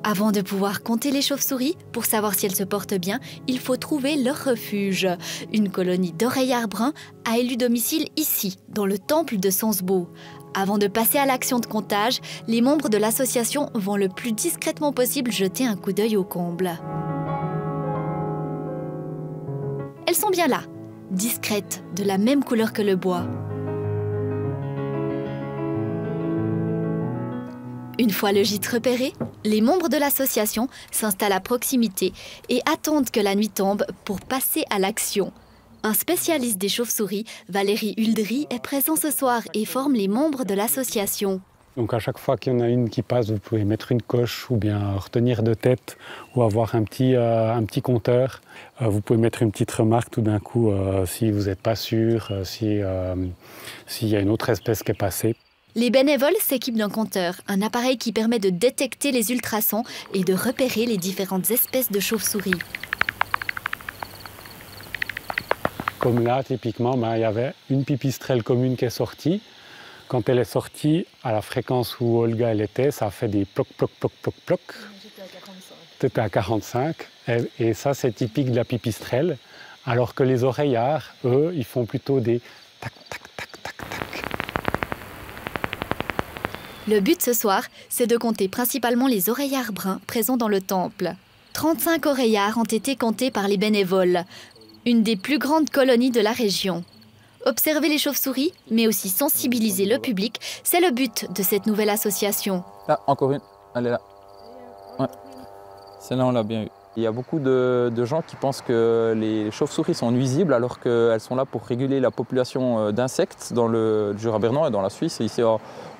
Avant de pouvoir compter les chauves-souris, pour savoir si elles se portent bien, il faut trouver leur refuge. Une colonie d'oreillards bruns a élu domicile ici, dans le temple de Sonsbo. Avant de passer à l'action de comptage, les membres de l'association vont le plus discrètement possible jeter un coup d'œil au comble. Elles sont bien là, discrètes, de la même couleur que le bois. Une fois le gîte repéré, les membres de l'association s'installent à proximité et attendent que la nuit tombe pour passer à l'action. Un spécialiste des chauves-souris, Valérie Huldry, est présent ce soir et forme les membres de l'association. Donc à chaque fois qu'il y en a une qui passe, vous pouvez mettre une coche ou bien retenir de tête ou avoir un petit compteur. Vous pouvez mettre une petite remarque tout d'un coup si vous n'êtes pas sûr, s'il y a une autre espèce qui est passée. Les bénévoles s'équipent d'un compteur, un appareil qui permet de détecter les ultrasons et de repérer les différentes espèces de chauves-souris. Comme là, typiquement, il y avait une pipistrelle commune qui est sortie. Quand elle est sortie, à la fréquence où Olga elle était, ça a fait des ploc, ploc, ploc, ploc, ploc. C'était à 45. Et ça, c'est typique de la pipistrelle. Alors que les oreillards, eux, ils font plutôt des tac, tac, tac, tac, tac. Le but ce soir, c'est de compter principalement les oreillards bruns présents dans le temple. 35 oreillards ont été comptés par les bénévoles, une des plus grandes colonies de la région. Observer les chauves-souris, mais aussi sensibiliser le public, c'est le but de cette nouvelle association. Là, encore une, elle est là. Ouais. Celle-là, on l'a bien eu. Il y a beaucoup de gens qui pensent que les chauves-souris sont nuisibles alors qu'elles sont là pour réguler la population d'insectes dans le Jura bernois et dans la Suisse et ici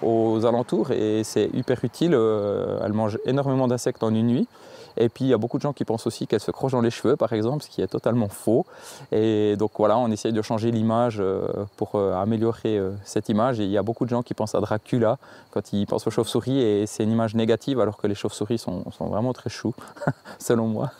aux alentours. Et c'est hyper utile, elles mangent énormément d'insectes en une nuit. Et puis il y a beaucoup de gens qui pensent aussi qu'elles se crochent dans les cheveux par exemple, ce qui est totalement faux. Et donc voilà, on essaye de changer l'image pour améliorer cette image. Et il y a beaucoup de gens qui pensent à Dracula quand ils pensent aux chauves-souris et c'est une image négative alors que les chauves-souris sont vraiment très choux, selon moi.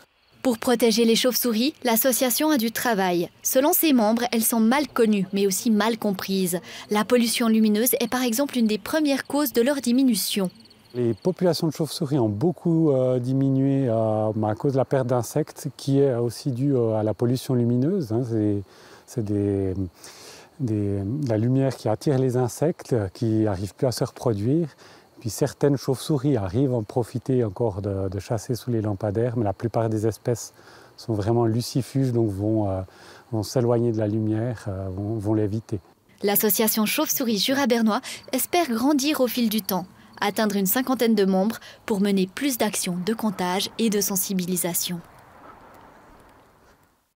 Pour protéger les chauves-souris, l'association a du travail. Selon ses membres, elles sont mal connues, mais aussi mal comprises. La pollution lumineuse est par exemple une des premières causes de leur diminution. Les populations de chauves-souris ont beaucoup diminué à cause de la perte d'insectes, qui est aussi due à la pollution lumineuse. C'est la lumière qui attire les insectes, qui n'arrivent plus à se reproduire. Puis certaines chauves-souris arrivent à en profiter encore de chasser sous les lampadaires, mais la plupart des espèces sont vraiment lucifuges, donc vont s'éloigner de la lumière, vont l'éviter. L'association Chauves-souris Jura bernois espère grandir au fil du temps, atteindre une 50aine de membres pour mener plus d'actions de comptage et de sensibilisation.